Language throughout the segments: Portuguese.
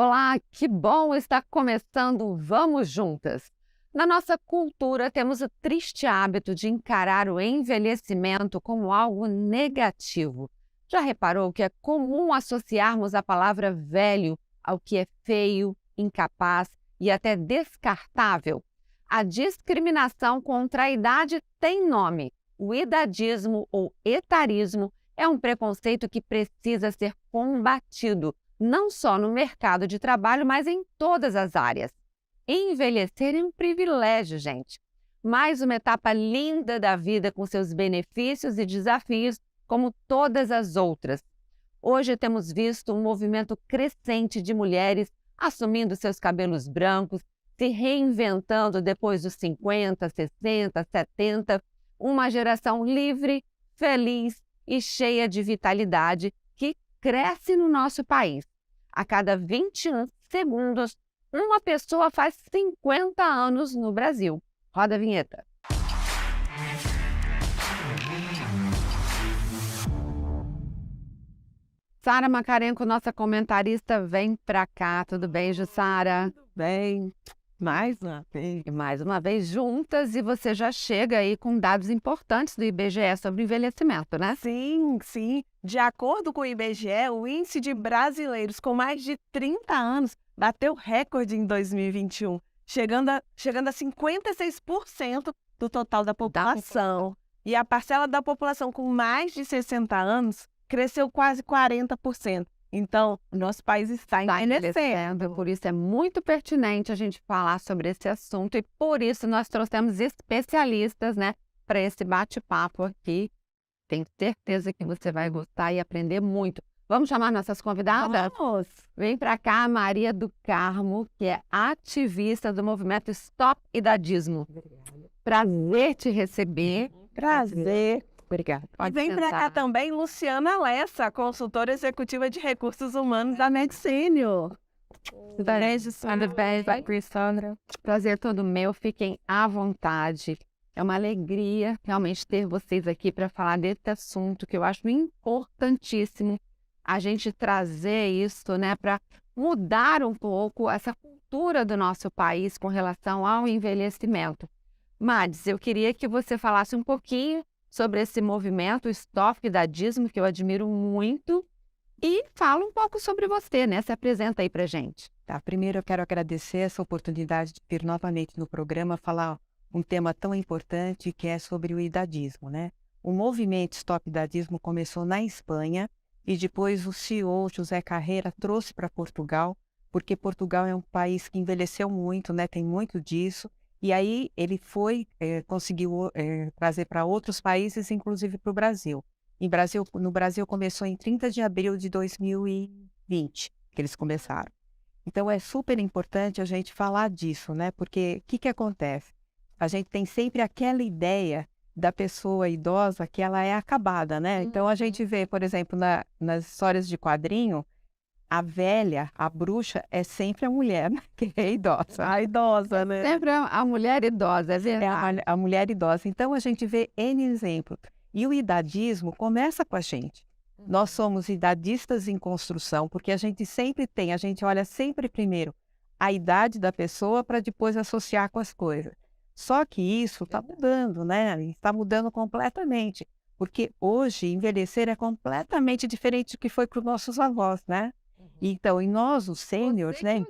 Olá, que bom estar começando o Vamos Juntas. Na nossa cultura, temos o triste hábito de encarar o envelhecimento como algo negativo. Já reparou que é comum associarmos a palavra velho ao que é feio, incapaz e até descartável? A discriminação contra a idade tem nome. O idadismo ou etarismo é um preconceito que precisa ser combatido não só no mercado de trabalho, mas em todas as áreas. Envelhecer é um privilégio, gente. Mais uma etapa linda da vida com seus benefícios e desafios, como todas as outras. Hoje temos visto um movimento crescente de mulheres assumindo seus cabelos brancos, se reinventando depois dos 50, 60, 70, uma geração livre, feliz e cheia de vitalidade que cresce no nosso país. A cada 21 segundos, uma pessoa faz 50 anos no Brasil. Roda a vinheta. Sara Macarenco, nossa comentarista, vem pra cá. Tudo bem, Jussara? Tudo bem. Mais uma vez. Mais uma vez juntas, e você já chega aí com dados importantes do IBGE sobre envelhecimento, né? Sim. De acordo com o IBGE, o índice de brasileiros com mais de 30 anos bateu recorde em 2021, chegando a 56% do total da população. E a parcela da população com mais de 60 anos cresceu quase 40%. Então, o nosso país está envelhecendo. Por isso é muito pertinente a gente falar sobre esse assunto e por isso nós trouxemos especialistas, né, para esse bate-papo aqui. Tenho certeza que você vai gostar e aprender muito. Vamos chamar nossas convidadas? Vamos! Vem para cá a Maria do Carmo, que é ativista do movimento Stop Idadismo. Obrigada. Prazer te receber. Prazer. Obrigada. E vem para cá também Luciana Lessa, consultora executiva de recursos humanos da Medicínio. Beijo, Sandra. Prazer todo meu, fiquem à vontade. É uma alegria realmente ter vocês aqui para falar desse assunto que eu acho importantíssimo a gente trazer isso, né, para mudar um pouco essa cultura do nosso país com relação ao envelhecimento. Mads, eu queria que você falasse um pouquinho sobre esse movimento Stop Idadismo, que eu admiro muito, e fala um pouco sobre você, né? Se apresenta aí pra gente. Tá, primeiro eu quero agradecer essa oportunidade de vir novamente no programa falar um tema tão importante que é sobre o idadismo, né? O movimento Stop Idadismo começou na Espanha e depois o CEO José Carreira trouxe para Portugal, porque Portugal é um país que envelheceu muito, né? Tem muito disso. E aí ele conseguiu trazer para outros países, inclusive para o Brasil. No Brasil começou em 30 de abril de 2020, que eles começaram. Então é super importante a gente falar disso, né? Porque o que acontece? A gente tem sempre aquela ideia da pessoa idosa que ela é acabada, né? Então a gente vê, por exemplo, nas histórias de quadrinho, a velha, a bruxa, é sempre a mulher, né? Que é idosa. A idosa, né? Sempre a mulher idosa, é verdade. É a mulher idosa. Então, a gente vê N exemplos. E o idadismo começa com a gente. Nós somos idadistas em construção, porque a gente olha sempre primeiro a idade da pessoa para depois associar com as coisas. Só que isso está mudando, né? Está mudando completamente. Porque hoje, envelhecer é completamente diferente do que foi para os nossos avós, né? Então, e nós, os sêniores, né?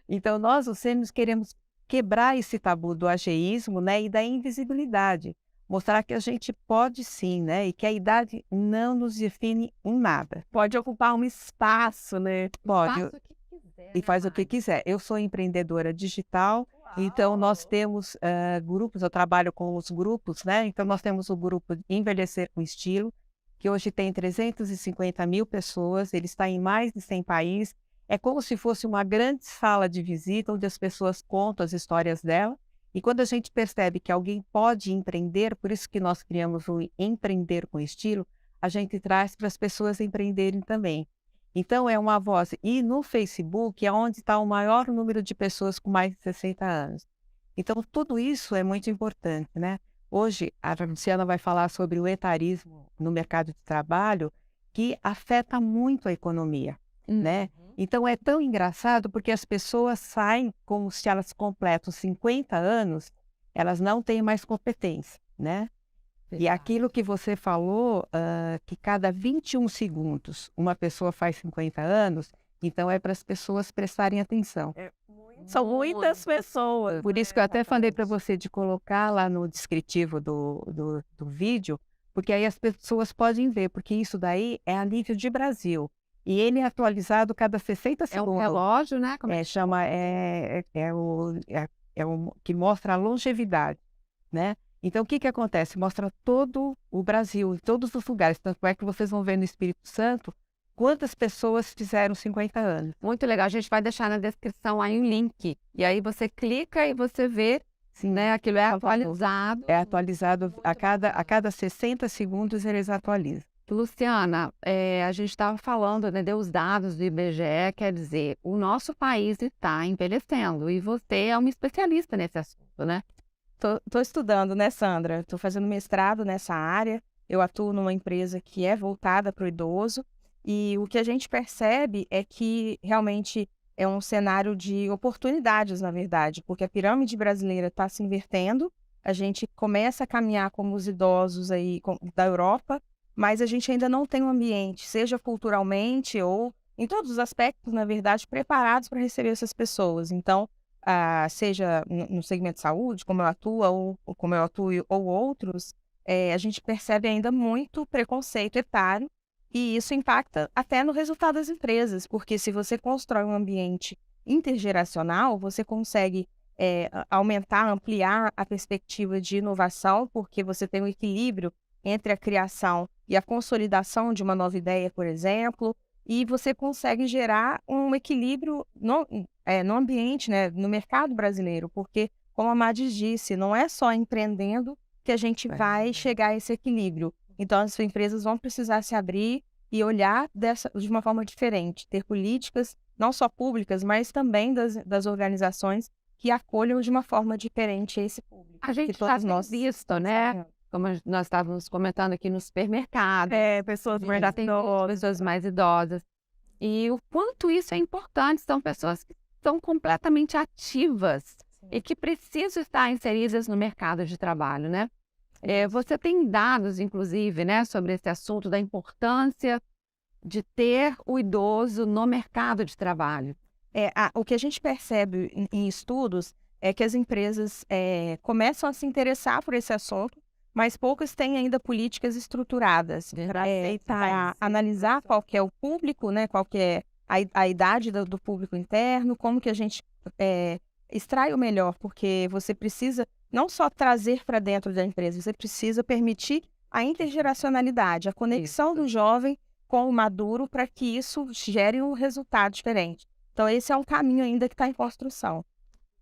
Então, nós, os sêniores, queremos quebrar esse tabu do ageísmo, né? E da invisibilidade. Mostrar que a gente pode sim, né? E que a idade não nos define em nada. Pode ocupar um espaço, né? Pode. Faça o que quiser, E faz o que quiser. Eu sou empreendedora digital, então nós temos grupos, eu trabalho com os grupos, né? Então nós temos o grupo Envelhecer com Estilo, que hoje tem 350 mil pessoas, ele está em mais de 100 países. É como se fosse uma grande sala de visita, onde as pessoas contam as histórias dela. E quando a gente percebe que alguém pode empreender, por isso que nós criamos o Empreender com Estilo, a gente traz para as pessoas empreenderem também. Então, é uma voz. E no Facebook é onde está o maior número de pessoas com mais de 60 anos. Então, tudo isso é muito importante, né? Hoje, a Luciana vai falar sobre o etarismo no mercado de trabalho, que afeta muito a economia. né? Então é tão engraçado porque as pessoas saem como se elas completam 50 anos, elas não têm mais competência, né? E aquilo que você falou, que cada 21 segundos uma pessoa faz 50 anos, então é para as pessoas prestarem atenção. São muitas pessoas. Por isso que eu até falei para você de colocar lá no descritivo do vídeo, porque aí as pessoas podem ver, porque isso daí é a nível de Brasil. E ele é atualizado cada 60 É um segundos. relógio, né? Como É o que mostra a longevidade, né? Então, o que que acontece? Mostra todo o Brasil, em todos os lugares. Tanto é que vocês vão ver no Espírito Santo quantas pessoas fizeram 50 anos. Muito legal. A gente vai deixar na descrição aí um link. E aí você clica e você vê, né? Aquilo é atualizado. É atualizado a cada 60 segundos, eles atualizam. Luciana, a gente estava falando, né, os dados do IBGE, quer dizer, o nosso país está envelhecendo e você é uma especialista nesse assunto, né? Tô estudando, né, Sandra? Estou fazendo mestrado nessa área. Eu atuo numa empresa que é voltada para o idoso. E o que a gente percebe é que realmente é um cenário de oportunidades, na verdade, porque a pirâmide brasileira está se invertendo. A gente começa a caminhar como os idosos aí da Europa, mas a gente ainda não tem um ambiente, seja culturalmente ou em todos os aspectos, na verdade, preparados para receber essas pessoas. Então, seja no segmento de saúde, como eu atuo, ou como eu atuo, ou outros, a gente percebe ainda muito preconceito etário, e isso impacta até no resultado das empresas, porque se você constrói um ambiente intergeracional, você consegue aumentar, ampliar a perspectiva de inovação, porque você tem um equilíbrio entre a criação e a consolidação de uma nova ideia, por exemplo, e você consegue gerar um equilíbrio no ambiente, né, no mercado brasileiro, porque, como a Madis disse, não é só empreendendo que a gente vai chegar a esse equilíbrio. Então, as empresas vão precisar se abrir e olhar de uma forma diferente, ter políticas, não só públicas, mas também das organizações que acolham de uma forma diferente esse público. A gente já tem visto, né? Como nós estávamos comentando aqui no supermercado. Pessoas Já tem pessoas mais idosas. E o quanto isso é importante, são pessoas que estão completamente ativas e que precisam estar inseridas no mercado de trabalho, né? Você tem dados, inclusive, né, sobre esse assunto da importância de ter o idoso no mercado de trabalho. O que a gente percebe em estudos é que as empresas começam a se interessar por esse assunto, mas poucas têm ainda políticas estruturadas para analisar qual que é o público, né, qual que é a idade do público interno, como que a gente extrai o melhor, porque você precisa não só trazer para dentro da empresa, você precisa permitir a intergeracionalidade, a conexão do jovem com o maduro para que isso gere um resultado diferente. Então, esse é um caminho ainda que está em construção.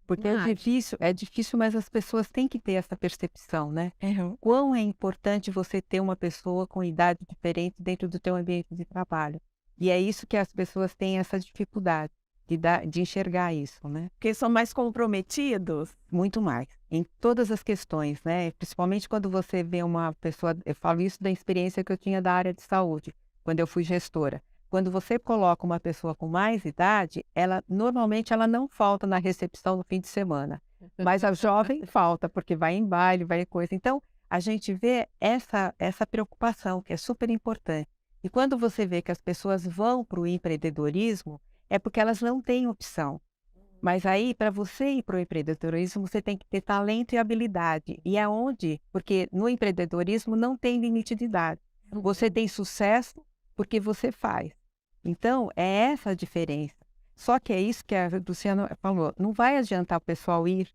Porque é difícil, mas as pessoas têm que ter essa percepção, né? Quão é importante você ter uma pessoa com idade diferente dentro do teu ambiente de trabalho. E é isso que as pessoas têm essa dificuldade de enxergar isso, né? Porque são mais comprometidos? Muito mais, em todas as questões, né? Principalmente quando você vê uma pessoa, eu falo isso da experiência que eu tinha da área de saúde, quando eu fui gestora. Quando você coloca uma pessoa com mais idade, normalmente ela não falta na recepção no fim de semana. Mas a jovem falta, porque vai em baile, vai em coisa. Então, a gente vê essa preocupação, que é super importante. E quando você vê que as pessoas vão para o empreendedorismo, é porque elas não têm opção. Mas aí, para você ir para o empreendedorismo, você tem que ter talento e habilidade. E aonde? Porque no empreendedorismo não tem limite de idade. Você tem sucesso porque você faz. Então, é essa a diferença. Só que é isso que a Luciana falou. Não vai adiantar o pessoal ir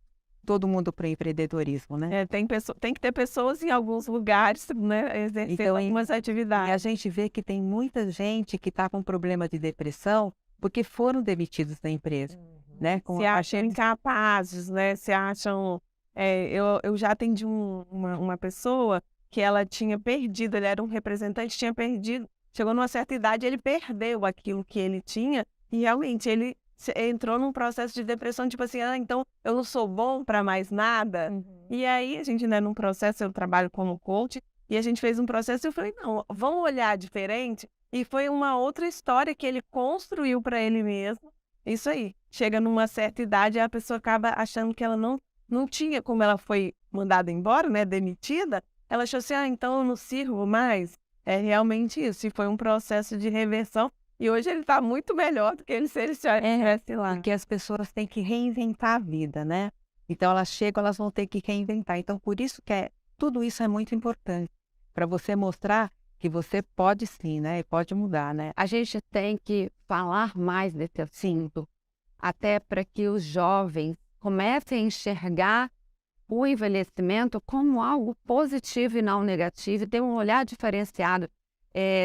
todo mundo para o empreendedorismo, né? Tem que ter pessoas em alguns lugares, né, exercendo algumas atividades. E a gente vê que tem muita gente que está com problema de depressão porque foram demitidos da empresa. Né? Se acham incapazes, né? Se acham... eu já atendi uma pessoa que ela tinha perdido, ele era um representante, tinha perdido. Chegou numa certa idade, ele perdeu aquilo que ele tinha e realmente ele entrou num processo de depressão, tipo assim, então eu não sou bom para mais nada. E aí a gente, né, num processo, eu trabalho como coach, e a gente fez um processo e eu falei, não, vamos olhar diferente, E foi uma outra história que ele construiu para ele mesmo. Isso aí. Chega numa certa idade e a pessoa acaba achando que ela não tinha, como ela foi mandada embora, né, demitida, ela achou assim, então eu não sirvo mais. É realmente isso. E foi um processo de reversão. E hoje ele está muito melhor do que se ele estivesse lá. Porque as pessoas têm que reinventar a vida, né? Então elas chegam, elas vão ter que reinventar. Então por isso que tudo isso é muito importante, para você mostrar que você pode sim, né? E pode mudar, né? A gente tem que falar mais desse assunto, até para que os jovens comecem a enxergar o envelhecimento como algo positivo e não negativo, e ter um olhar diferenciado.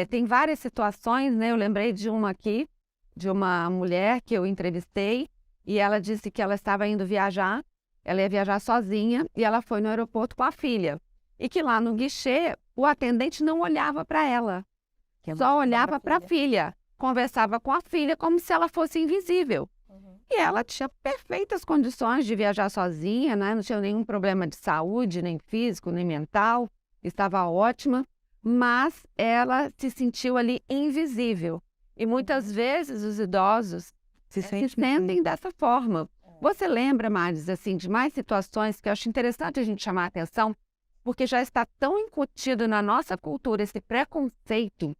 Tem várias situações, né? Eu lembrei de uma aqui, de uma mulher que eu entrevistei, e ela disse que ela estava indo viajar, ela ia viajar sozinha, e ela foi no aeroporto com a filha. E que lá no guichê, o atendente não olhava para ela, só olhava para a filha, conversava com a filha como se ela fosse invisível. E ela tinha perfeitas condições de viajar sozinha, né? Não tinha nenhum problema de saúde, nem físico, nem mental, estava ótima, mas ela se sentiu ali invisível. E muitas vezes os idosos se sentem dessa forma. Você lembra, Maris, assim, de mais situações que eu acho interessante a gente chamar a atenção, porque já está tão incutido na nossa cultura esse preconceito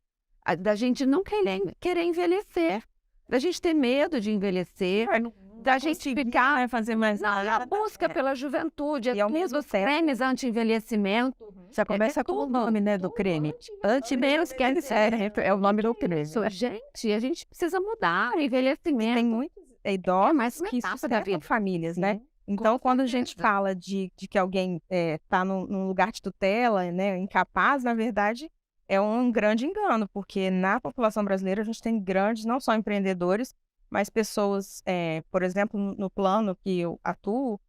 da gente não querer envelhecer, da gente ter medo de envelhecer, da gente ficar fazer mais na busca pela juventude, E ao mesmo os tempo- cremes anti-envelhecimento. Já começa com o nome, né, do creme. Anti-envelhecimento É o nome do creme. Gente, a gente precisa mudar o envelhecimento. Tem muitos idosos mais uma que etapa da sustentam vida. famílias, né? Então, quando a gente certeza. fala de que alguém está num lugar de tutela, né, incapaz, na verdade, é um grande engano, porque na população brasileira a gente tem grandes, não só empreendedores, mas pessoas, por exemplo, no plano que eu atuo,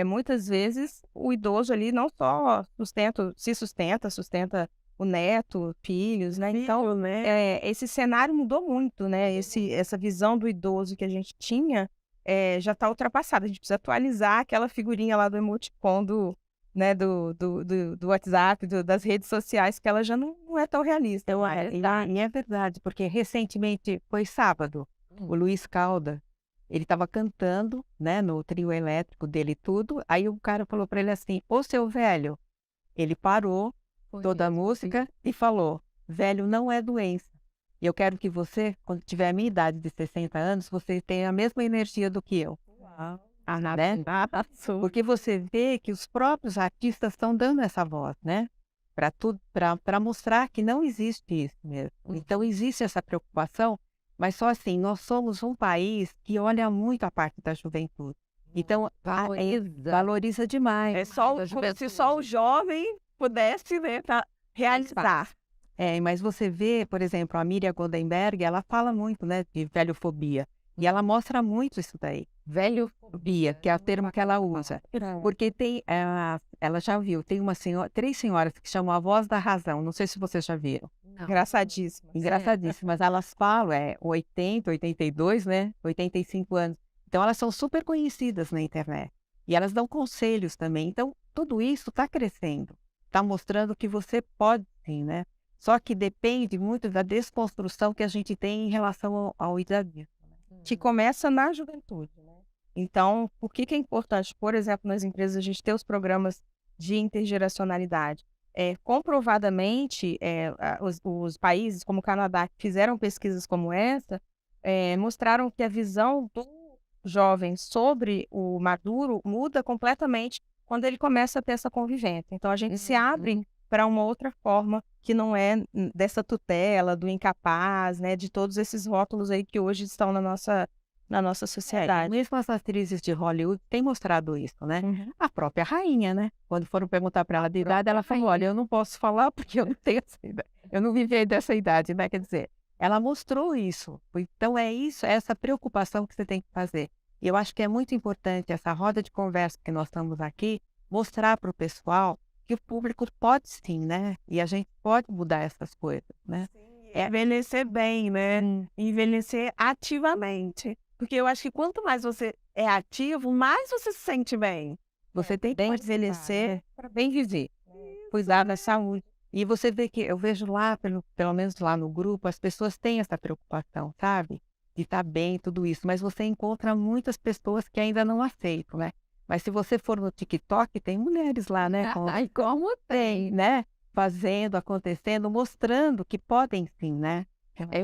muitas vezes o idoso ali não só sustenta o neto, filhos, né? Então, esse cenário mudou muito, né? Essa visão do idoso que a gente tinha já está ultrapassada. A gente precisa atualizar aquela figurinha lá do emoticon do WhatsApp, das redes sociais, que ela já não é tão realista. E é verdade, porque recentemente, foi sábado, o Luiz Calda, ele estava cantando, né, no trio elétrico dele e tudo, aí o cara falou para ele assim, ô seu velho, ele parou toda a música e falou, velho não é doença. E eu quero que você, quando tiver a minha idade de 60 anos, você tenha a mesma energia do que eu. Né? Porque você vê que os próprios artistas estão dando essa voz, né? Para mostrar que não existe isso mesmo. Então existe essa preocupação, mas só assim, nós somos um país que olha muito a parte da juventude. Então valoriza demais. É só como se só o jovem pudesse, né, realizar. Mas você vê, por exemplo, a Miriam Goldenberg, ela fala muito, né, de velhofobia. E ela mostra muito isso daí. Velhofobia, que é o termo que ela usa. Porque tem, ela já viu, tem três senhoras que chamam a voz da razão. Não sei se vocês já viram. Engraçadíssimo. Engraçadíssimas. Elas falam, 80, 82, né? 85 anos. Então, elas são super conhecidas na internet. E elas dão conselhos também. Então, tudo isso está crescendo. Está mostrando que você pode sim, né? Só que depende muito da desconstrução que a gente tem em relação ao idadismo. Que começa na juventude, né? Então, por que é importante, por exemplo, nas empresas, a gente ter os programas de intergeracionalidade? Comprovadamente, os países como o Canadá, que fizeram pesquisas como essa, mostraram que a visão do jovem sobre o maduro muda completamente quando ele começa a ter essa convivência. Então, a gente se abre para uma outra forma que não é dessa tutela, do incapaz, né, de todos esses rótulos aí que hoje estão na nossa sociedade. Mesmo as atrizes de Hollywood têm mostrado isso, né? A própria rainha, né? Quando foram perguntar para ela de idade, ela falou, olha, eu não posso falar porque eu não tenho essa idade. Eu não vivi dessa idade, né? Quer dizer, ela mostrou isso. Então é isso, é essa preocupação que você tem que fazer. E eu acho que é muito importante essa roda de conversa que nós estamos aqui, mostrar para o pessoal que o público pode sim, né? E a gente pode mudar essas coisas, né? Envelhecer bem, né? Envelhecer ativamente. Porque eu acho que quanto mais você é ativo, mais você se sente bem. Você tem que envelhecer para bem viver, cuidar da saúde. E você vê que eu vejo lá, pelo menos lá no grupo, as pessoas têm essa preocupação, sabe? De estar bem, tudo isso. Mas você encontra muitas pessoas que ainda não aceitam, né? Mas se você for no TikTok, tem mulheres lá, né? Ai, como tem. Né? Fazendo, acontecendo, mostrando que podem sim, né?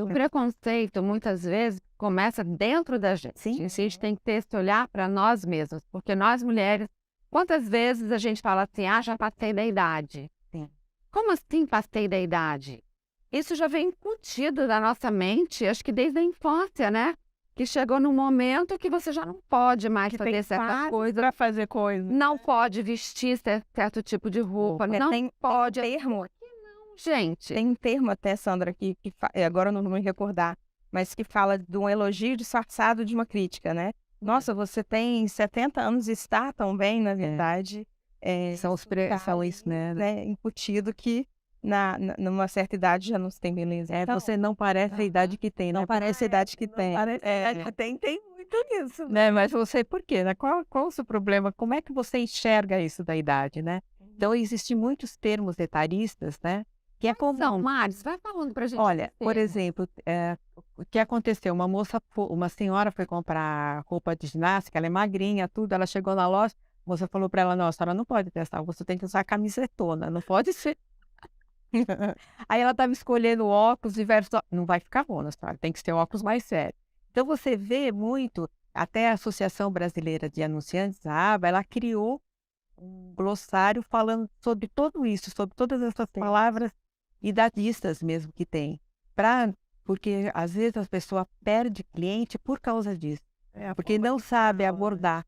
O preconceito, muitas vezes, começa dentro da gente. Sim. A gente tem que ter esse olhar para nós mesmos, porque nós mulheres, quantas vezes a gente fala assim, já passei da idade. Sim. Como assim passei da idade? Isso já vem incutido na nossa mente, acho que desde a infância, né? Que chegou num momento que você já não pode mais fazer certa coisa. Para fazer coisa. Não pode vestir certo tipo de roupa, não pode. Tem termo, Gente, tem um termo até, Sandra, agora eu não vou me recordar, mas que fala de um elogio disfarçado de uma crítica, né? Nossa, você tem 70 anos e está tão bem, na verdade. São isso, né? Incutido que numa certa idade já não se tem beleza. Então, você não parece a idade que tem, né? Não parece a idade que tem. Parece a idade que tem muito isso. Né? Mas você, por quê? Né? Qual o seu problema? Como é que você enxerga isso da idade, né? Então, existem muitos termos etaristas, né? Que é comum. Não, Maris, vai falando pra gente. Olha, por exemplo, o que aconteceu? Uma senhora foi comprar roupa de ginástica, ela é magrinha, tudo, ela chegou na loja, a moça falou para ela, não, a senhora não pode testar, você tem que usar camisetona, não pode ser. Aí ela estava escolhendo óculos diversos, não vai ficar bom, né, senhora? Tem que ser óculos mais sérios. Então você vê muito, até a Associação Brasileira de Anunciantes, a ABA, ela criou um glossário falando sobre tudo isso, sobre todas essas palavras idadistas mesmo que tem. Porque às vezes a pessoa perde cliente por causa disso, porque não sabe abordar.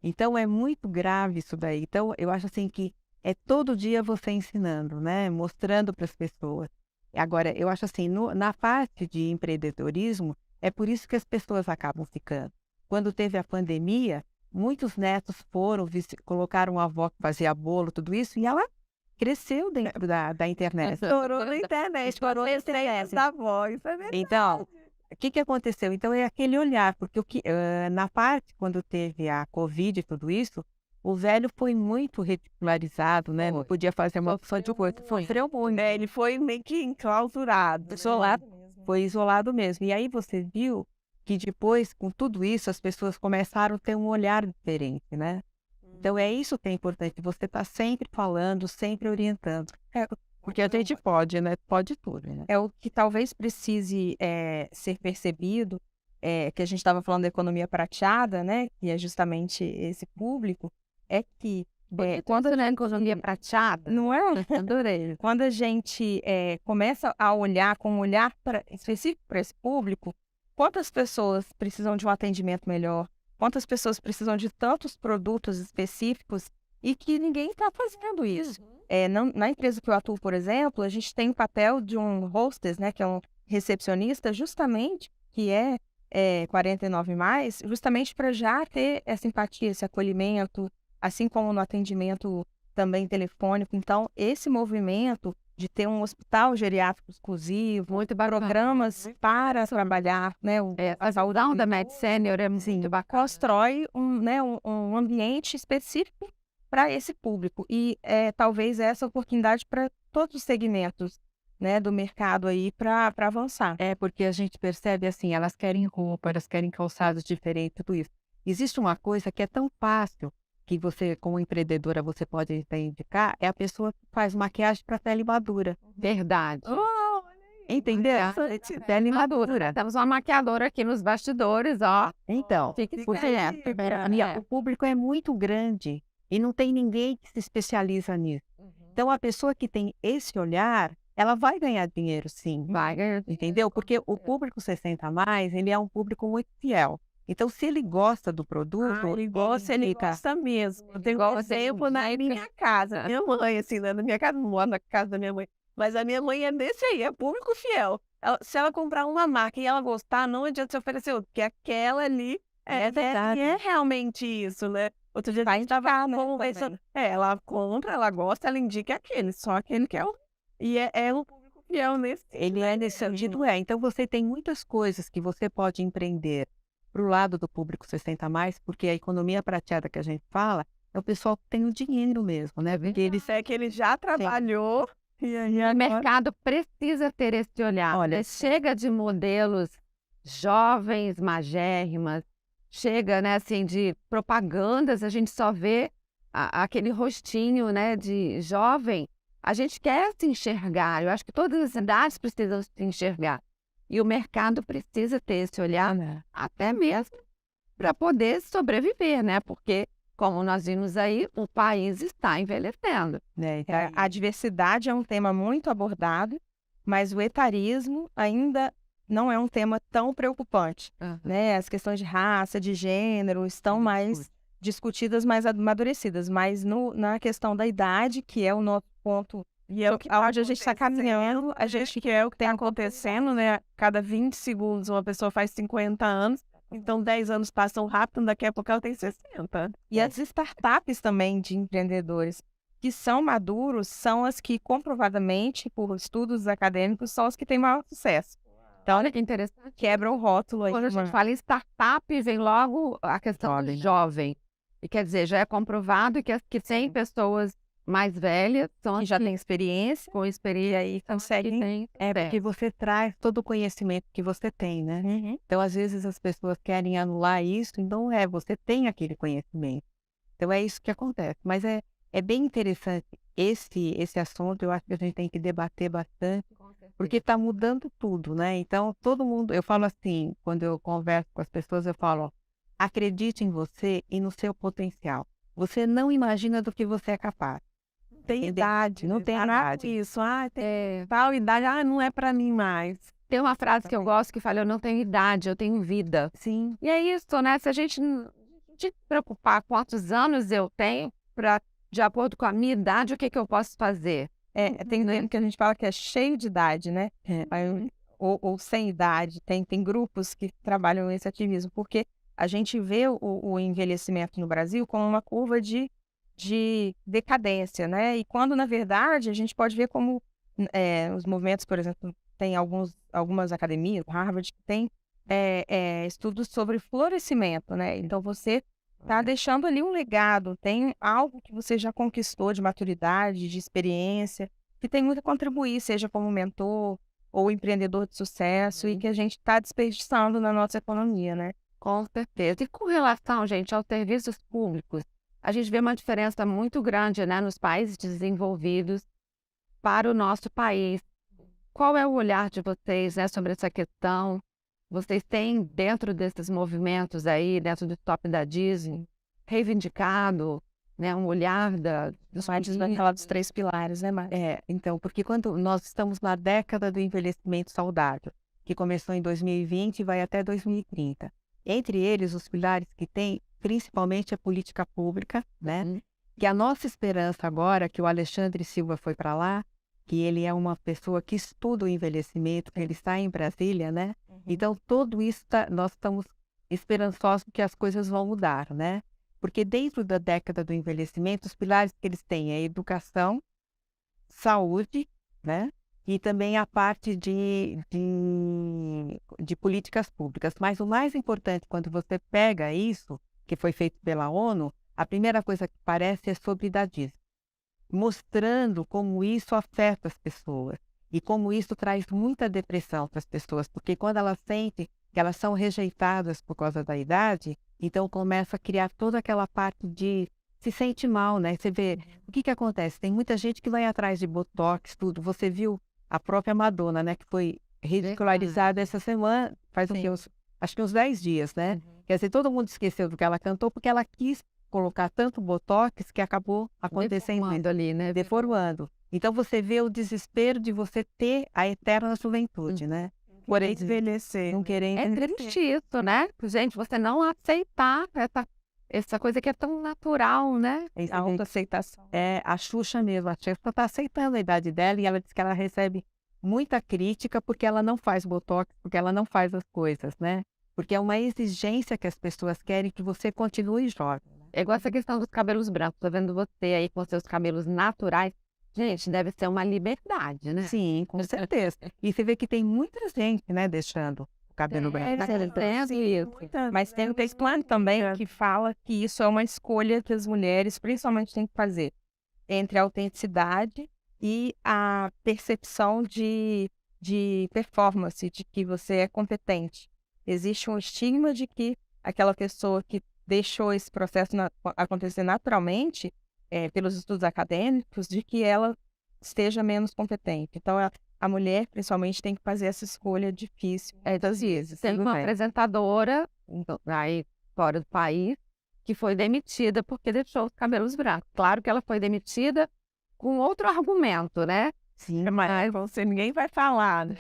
Então é muito grave isso daí. Então eu acho assim que é todo dia você ensinando, né? Mostrando para as pessoas. Agora, eu acho assim, na parte de empreendedorismo, é por isso que as pessoas acabam ficando. Quando teve a pandemia, muitos netos colocaram uma avó que fazia bolo, tudo isso, e ela cresceu dentro da internet. Estourou na internet, estourou na internet da voz, é verdade. Então, o que aconteceu? Então, é aquele olhar, porque na parte, quando teve a Covid e tudo isso, o velho foi muito ridicularizado, né? Não podia fazer uma opção de coisa. Sofreu muito. Ele foi meio que enclausurado. Isolado. Foi isolado mesmo. E aí você viu que depois, com tudo isso, as pessoas começaram a ter um olhar diferente, né? Então é isso que é importante, você está sempre falando, sempre orientando. Porque a gente pode, né? Pode tudo, né? É o que talvez precise ser percebido, que a gente estava falando da economia prateada, né? Que é justamente esse público, é que quando a economia prateada, não é? Adorei. Quando a gente começa a olhar com um olhar específico para esse público, quantas pessoas precisam de um atendimento melhor? Quantas pessoas precisam de tantos produtos específicos e que ninguém está fazendo isso? Na empresa que eu atuo, por exemplo, a gente tem o papel de um hostess, né, que é um recepcionista, justamente, que é 49+, justamente para já ter essa empatia, esse acolhimento, assim como no atendimento também telefônico. Então, esse movimento de ter um hospital geriátrico exclusivo, programas para trabalhar, né? A saúde da Med Senior é muito bacana. Constrói um ambiente específico para esse público. E talvez essa oportunidade para todos os segmentos, né, do mercado aí para avançar. Porque a gente percebe assim, elas querem roupa, elas querem calçados diferentes, tudo isso. Existe uma coisa que é tão fácil, que você, como empreendedora, você pode indicar, é a pessoa que faz maquiagem para pele madura. Verdade. Entendeu? Pele madura. Temos uma maquiadora aqui nos bastidores, ó. Então, o público é muito grande e não tem ninguém que se especializa nisso. Então, a pessoa que tem esse olhar, ela vai ganhar dinheiro, sim. Vai ganhar. Entendeu? Porque o público 60+, ele é um público muito fiel. Então, se ele gosta do produto... ele gosta mesmo. Eu tenho um exemplo na minha casa. Minha mãe, assim, na minha casa, não moro na casa da minha mãe. Mas a minha mãe é desse aí, é público fiel. Se ela comprar uma marca e ela gostar, não adianta você oferecer outra, porque aquela ali é realmente isso, né? Outro dia a gente estava conversando. Ela compra, ela gosta, ela indica aquele, só aquele que é o... E é um público fiel nesse sentido. Ele é nesse sentido, Então, você tem muitas coisas que você pode empreender para o lado do público 60+, porque a economia prateada que a gente fala é o pessoal que tem o dinheiro mesmo, né? Porque que ele já trabalhou E aí O agora... mercado precisa ter esse olhar. Olha, Né? Chega de modelos jovens, magérrimas, chega, né, assim, de propagandas, a gente só vê aquele rostinho, né, de jovem. A gente quer se enxergar, eu acho que todas as idades precisam se enxergar. E o mercado precisa ter esse olhar, até mesmo para poder sobreviver, né? Porque, como nós vimos aí, o país está envelhecendo. né? A diversidade é um tema muito abordado, mas o etarismo ainda não é um tema tão preocupante, né? As questões de raça, de gênero estão mais discutidas, mais amadurecidas, mas na questão da idade, que é o nosso ponto, E é o que tá onde a gente está caminhando, a gente que é o que está acontecendo, né? Cada 20 segundos uma pessoa faz 50 anos, então 10 anos passam rápido, daqui a pouco ela tem 60. E as startups também de empreendedores que são maduros são as que, comprovadamente, por estudos acadêmicos, são as que têm maior sucesso. Então, Olha que interessante. quebra o rótulo aí. Quando a gente fala em startup, vem logo a questão do jovem. E quer dizer, já é comprovado que tem pessoas mais velhas, são que já tem experiência, com experiência aí conseguem. Porque você traz todo o conhecimento que você tem, né? Então, às vezes, as pessoas querem anular isso, então você tem aquele conhecimento. Então, é isso que acontece. Mas é bem interessante esse assunto, eu acho que a gente tem que debater bastante, porque está mudando tudo, né? Então, todo mundo, eu falo assim, quando eu converso com as pessoas, eu falo, ó, acredite em você e no seu potencial. Você não imagina do que você é capaz. Tem idade, não tem idade. Isso, tem tal idade, não é para mim mais. Tem uma frase que eu gosto que fala, eu não tenho idade, eu tenho vida. Sim. E é isso, né? Se a gente se preocupar quantos anos eu tenho, de acordo com a minha idade, o que eu posso fazer? Tem que a gente fala que é cheio de idade, né? Ou sem idade. Tem grupos que trabalham esse ativismo, porque a gente vê o envelhecimento no Brasil como uma curva de decadência, né? E quando, na verdade, a gente pode ver como os movimentos, por exemplo, tem algumas academias, Harvard, que tem estudos sobre florescimento, né? Então, você está deixando ali um legado, tem algo que você já conquistou de maturidade, de experiência, que tem muito a contribuir, seja como mentor ou empreendedor de sucesso, e que a gente está desperdiçando na nossa economia, né? Com certeza. E com relação, gente, aos serviços públicos, a gente vê uma diferença muito grande, né, nos países desenvolvidos para o nosso país. Qual é o olhar de vocês, né, sobre essa questão? Vocês têm, dentro desses movimentos aí, dentro do Top da Disney, reivindicado, né, um olhar dos países vai falar dos 3 pilares, né, Márcia? Então, porque quando nós estamos na década do envelhecimento saudável, que começou em 2020 e vai até 2030. Entre eles, os pilares que tem, principalmente a política pública, né? Que a nossa esperança agora, que o Alexandre Silva foi para lá, que ele é uma pessoa que estuda o envelhecimento, que ele está em Brasília, né? Então, tudo isso, nós estamos esperançosos que as coisas vão mudar, né? Porque dentro da década do envelhecimento, os pilares que eles têm é educação, saúde, né? E também a parte de políticas públicas. Mas o mais importante, quando você pega isso, que foi feito pela ONU, a primeira coisa que parece é sobre idadismo, mostrando como isso afeta as pessoas e como isso traz muita depressão para as pessoas, porque quando elas sentem que elas são rejeitadas por causa da idade, então começa a criar toda aquela parte de se sente mal, né? Você vê, o que acontece? Tem muita gente que vai atrás de botox, tudo. Você viu a própria Madonna, né? Que foi ridicularizada essa semana, faz acho que uns 10 dias, né? Quer dizer, todo mundo esqueceu do que ela cantou porque ela quis colocar tanto botox que acabou acontecendo deformando ali, né? Deformando. Então você vê o desespero de você ter a eterna juventude, né? Por envelhecer. Não querer É triste isso, né? Gente, você não aceitar essa coisa que é tão natural, né? A autoaceitação. A Xuxa mesmo, a Xuxa está aceitando a idade dela e ela diz que ela recebe muita crítica porque ela não faz botox, porque ela não faz as coisas, né? Porque é uma exigência que as pessoas querem que você continue jovem. É igual essa questão dos cabelos brancos. Tô vendo você aí com seus cabelos naturais. Gente, deve ser uma liberdade, né? Sim, com certeza. E você vê que tem muita gente, né, deixando o cabelo branco. Mas tem um texto lá também que fala que isso é uma escolha que as mulheres principalmente têm que fazer entre a autenticidade e a percepção de performance, de que você é competente. Existe um estigma de que aquela pessoa que deixou esse processo acontecer naturalmente, pelos estudos acadêmicos, de que ela esteja menos competente. Então, a mulher, principalmente, tem que fazer essa escolha difícil muitas vezes. Tem uma apresentadora aí fora do país que foi demitida porque deixou os cabelos brancos. Claro que ela foi demitida com outro argumento, né? Sim, Mas você ninguém vai falar, né?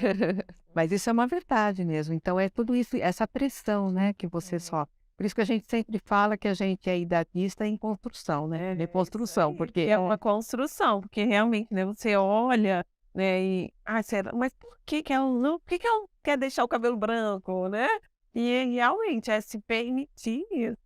mas isso é uma verdade mesmo. Então, é tudo isso, essa pressão, né, que você sofre. Por isso que a gente sempre fala que a gente é idadista em construção, né? Em construção, porque É uma construção, porque realmente, né, você olha, né, e será, mas por que que ela não, por que que ela não quer deixar o cabelo branco, né? E realmente é se permitir isso.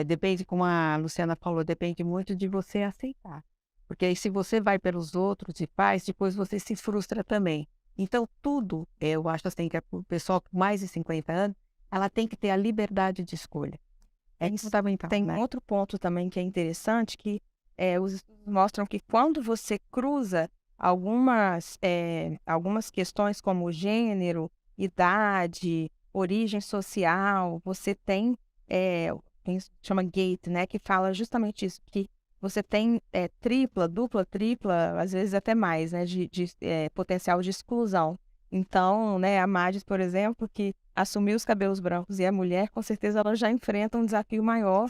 depende, como a Luciana falou, depende muito de você aceitar. Porque aí se você vai pelos outros e faz, depois você se frustra também. Então, tudo, eu acho assim, que o pessoal com mais de 50 anos, ela tem que ter a liberdade de escolha. É fundamental, Tem né? outro ponto também que é interessante, que os estudos mostram que quando você cruza algumas questões como gênero, idade, origem social, você tem, tem chama gate, né, que fala justamente isso, que você tem dupla, tripla, às vezes até mais, né, de potencial de exclusão. Então, né, a Madis, por exemplo, que assumiu os cabelos brancos e é mulher, com certeza ela já enfrenta um desafio maior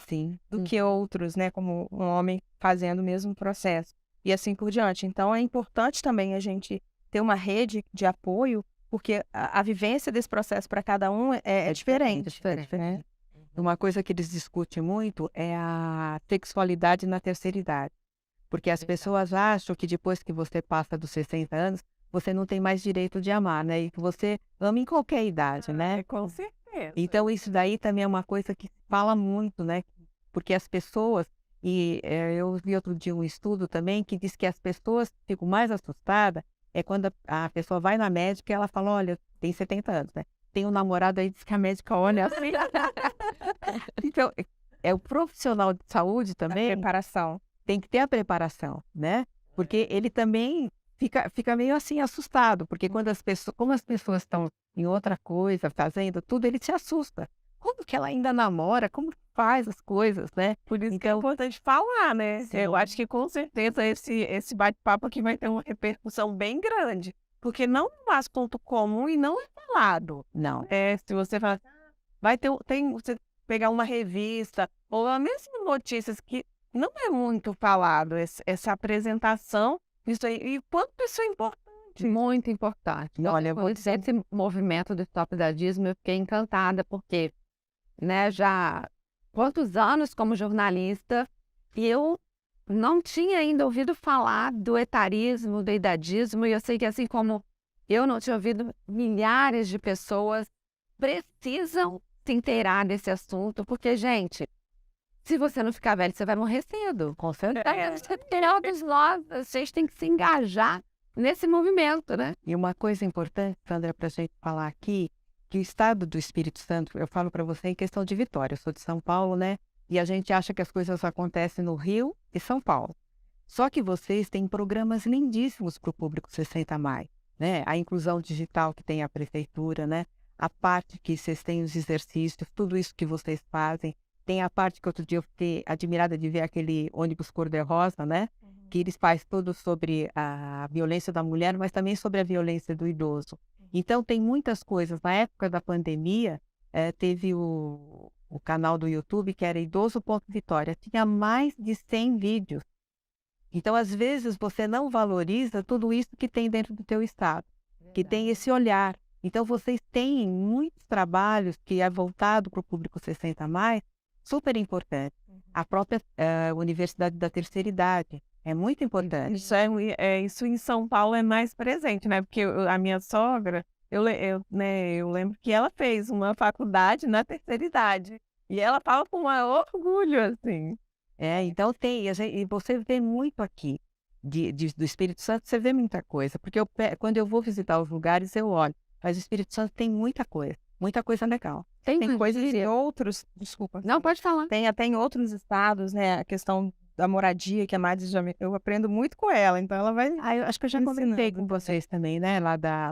do que outros, né, como um homem fazendo o mesmo processo. E assim por diante. Então, é importante também a gente ter uma rede de apoio, porque a vivência desse processo para cada um é diferente. Né? Uma coisa que eles discutem muito é a sexualidade na terceira idade. Porque as pessoas acham que depois que você passa dos 60 anos, você não tem mais direito de amar, né? E que você ama em qualquer idade, né? Com certeza. Então, isso daí também é uma coisa que se fala muito, né? Porque as pessoas, eu vi outro dia um estudo também que diz que as pessoas ficam mais assustadas quando a pessoa vai na médica e ela fala, olha, tem 70 anos, né? Tem um namorado aí, diz que a médica olha assim. Então, o profissional de saúde também Preparação. tem que ter a preparação, né? Porque ele também fica meio assim assustado, porque como as pessoas estão em outra coisa, fazendo tudo, ele se assusta. Como que ela ainda namora? Como faz as coisas, né? Por isso que é importante falar, né? Eu acho que com certeza esse bate-papo aqui vai ter uma repercussão bem grande, porque não é um assunto comum e não é falado. Não. Se você falar, você pegar uma revista ou mesmo notícias que não é muito falado, essa apresentação, isso aí, e quanto isso é importante. Muito importante. Olha, Com esse movimento do Stop Idadismo, eu fiquei encantada, porque, né, já quantos anos como jornalista, e eu não tinha ainda ouvido falar do etarismo, do idadismo, e eu sei que assim como eu não tinha ouvido, milhares de pessoas precisam se inteirar desse assunto, porque, gente, se você não ficar velho, você vai morrer cedo. Com certeza. Todos nós, vocês têm que se engajar nesse movimento, né? E uma coisa importante, Sandra, para a gente falar aqui, que o estado do Espírito Santo, eu falo para você em questão de Vitória, eu sou de São Paulo, né? E a gente acha que as coisas acontecem no Rio e São Paulo. Só que vocês têm programas lindíssimos para o público 60 a mais, né? A inclusão digital que tem a prefeitura, né? A parte que vocês têm os exercícios, tudo isso que vocês fazem. Tem a parte que outro dia eu fiquei admirada de ver aquele ônibus cor-de-rosa, né? Que eles fazem tudo sobre a violência da mulher, mas também sobre a violência do idoso. Então, tem muitas coisas. Na época da pandemia, teve o canal do YouTube, que era Idoso.Vitória. Tinha mais de 100 vídeos. Então, às vezes, você não valoriza tudo isso que tem dentro do teu estado, que tem esse olhar. Então, vocês têm muitos trabalhos que é voltado para o público 60 a mais, super importante. A própria Universidade da Terceira Idade é muito importante. Isso em São Paulo é mais presente, né? Porque a minha sogra, eu lembro que ela fez uma faculdade na terceira idade. E ela fala com maior orgulho, assim. Então tem, e você vê muito aqui do Espírito Santo, você vê muita coisa. Porque quando eu vou visitar os lugares, eu olho. Mas o Espírito Santo tem muita coisa legal. Tem coisas em outros, desculpa. Não, pode falar. Tem até em outros estados, né, a questão da moradia, que a Madis eu aprendo muito com ela, então ela vai Eu acho que eu já comentei ensinando. com vocês também, né? Lá da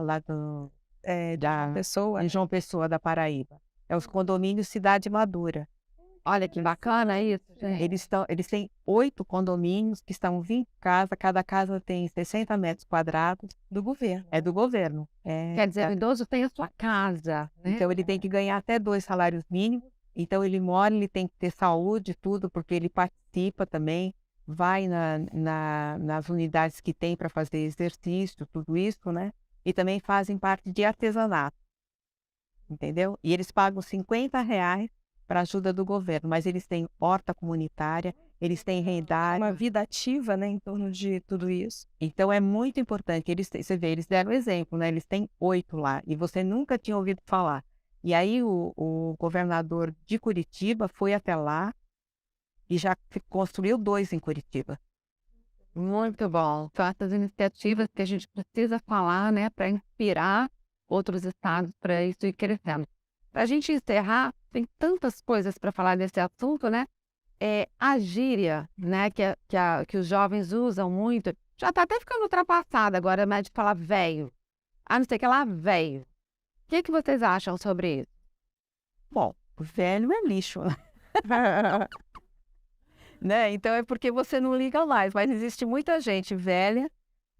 Pessoa. em João Pessoa, da Paraíba. É os condomínios Cidade Madura. Olha que bacana isso, gente. Eles têm 8 condomínios que estão 20 casas, cada casa tem 60 metros quadrados. Do governo. É do governo. Quer dizer, o idoso tem a sua casa, né? Então ele tem que ganhar até 2 salários mínimos. Então ele mora, ele tem que ter saúde, tudo, porque ele participa também, vai nas unidades que tem para fazer exercício, tudo isso, né? E também fazem parte de artesanato, entendeu? E eles pagam R$ 50 para ajuda do governo, mas eles têm horta comunitária, eles têm rendário. Uma vida ativa, né, em torno de tudo isso. Então é muito importante. Você vê, eles deram exemplo, né? Eles têm 8 lá e você nunca tinha ouvido falar. E aí o governador de Curitiba foi até lá e já construiu 2 em Curitiba. Muito bom. São essas iniciativas que a gente precisa falar, né, para inspirar outros estados para isso ir crescendo. Para a gente encerrar, tem tantas coisas para falar desse assunto, né? A gíria, né, que os jovens usam muito, já está até ficando ultrapassada agora, mas de falar velho. Não sei o que lá, velho. O que vocês acham sobre isso? Bom, o velho é lixo, né? Então é porque você não liga mais, mas existe muita gente velha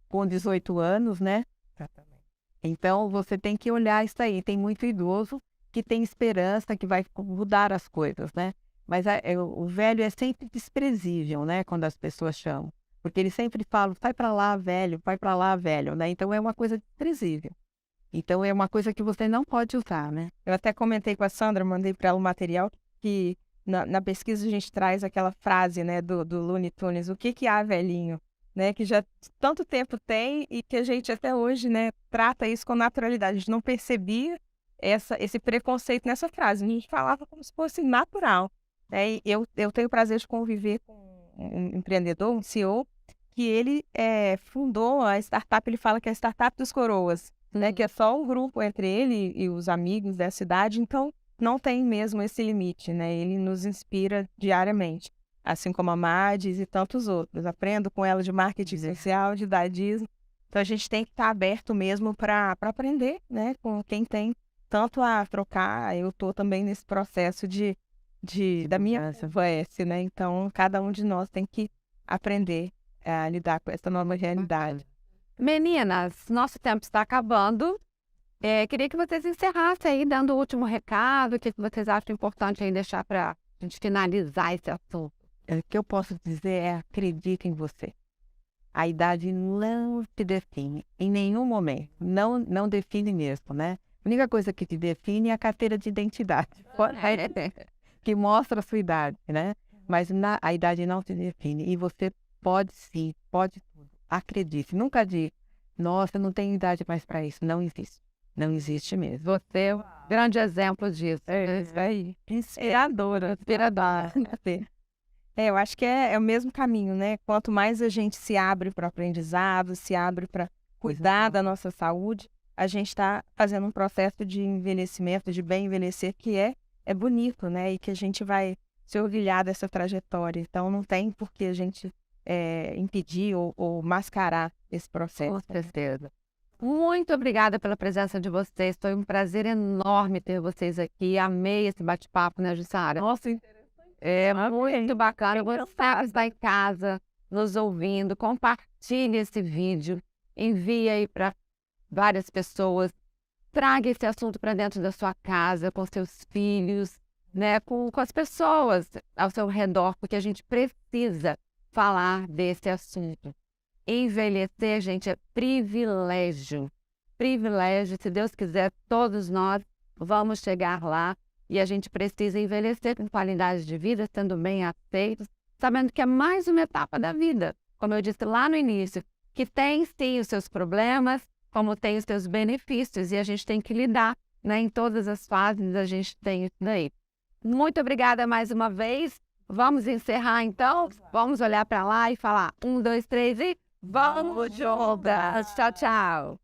com 18 anos, né? Exatamente. Então você tem que olhar isso aí. Tem muito idoso que tem esperança que vai mudar as coisas, né? Mas o velho é sempre desprezível, né? Quando as pessoas chamam. Porque eles sempre falam, vai para lá, velho, vai para lá, velho, né? Então é uma coisa desprezível. Então é uma coisa que você não pode usar, né? Eu até comentei com a Sandra, mandei para ela o material, que na pesquisa a gente traz aquela frase, né, do Looney Tunes, o que há, velhinho? Né, que já tanto tempo tem e que a gente até hoje, né, trata isso com naturalidade. A gente não percebia esse preconceito nessa frase. A gente falava como se fosse natural. Né? E eu tenho o prazer de conviver com um empreendedor, um CEO, que ele fundou a startup, ele fala que é a startup dos coroas, né, que é só um grupo entre ele e os amigos da cidade, então não tem mesmo esse limite, né? Ele nos inspira diariamente, assim como a Madis e tantos outros. Aprendo com ela de marketing social, de dadismo. Então a gente tem que estar aberto mesmo para aprender, né, com quem tem tanto a trocar. Eu estou também nesse processo da minha VS, né? Então cada um de nós tem que aprender a lidar com essa nova realidade. Meninas, nosso tempo está acabando. Queria que vocês encerrassem aí, dando o último recado, o que vocês acham importante aí deixar para a gente finalizar esse assunto. O que eu posso dizer é acredite em você. A idade não te define em nenhum momento. Não define mesmo, né? A única coisa que te define é a carteira de identidade, que mostra a sua idade, né? Mas a idade não te define. E você pode sim, pode tudo. Acredite. Nunca diga, nossa, eu não tenho idade mais para isso. Não existe. Não existe mesmo. Você é um grande exemplo disso. Isso aí. Inspiradora. Inspiradora. Eu acho que é o mesmo caminho, né? Quanto mais a gente se abre para o aprendizado, se abre para cuidar da nossa saúde, a gente está fazendo um processo de envelhecimento, de bem envelhecer, que é bonito, né? E que a gente vai se orgulhar dessa trajetória. Então, não tem por que a gente impedir ou mascarar esse processo. Com certeza. Muito obrigada pela presença de vocês. Foi um prazer enorme ter vocês aqui. Amei esse bate-papo, né, Jussara? Nossa, muito bacana. Você está em casa, nos ouvindo. Compartilhe esse vídeo. Envie aí para várias pessoas. Traga esse assunto para dentro da sua casa, com seus filhos, né, com as pessoas ao seu redor, porque a gente precisa falar desse assunto. Envelhecer, gente, é privilégio. Privilégio, se Deus quiser, todos nós vamos chegar lá e a gente precisa envelhecer com qualidade de vida, sendo bem aceitos, sabendo que é mais uma etapa da vida, como eu disse lá no início, que tem sim os seus problemas, como tem os seus benefícios, e a gente tem que lidar, né? Em todas as fases a gente tem isso daí. Muito obrigada mais uma vez. Vamos encerrar então? Vamos olhar para lá e falar 1, 2, 3 e vamos juntas! Tchau, tchau!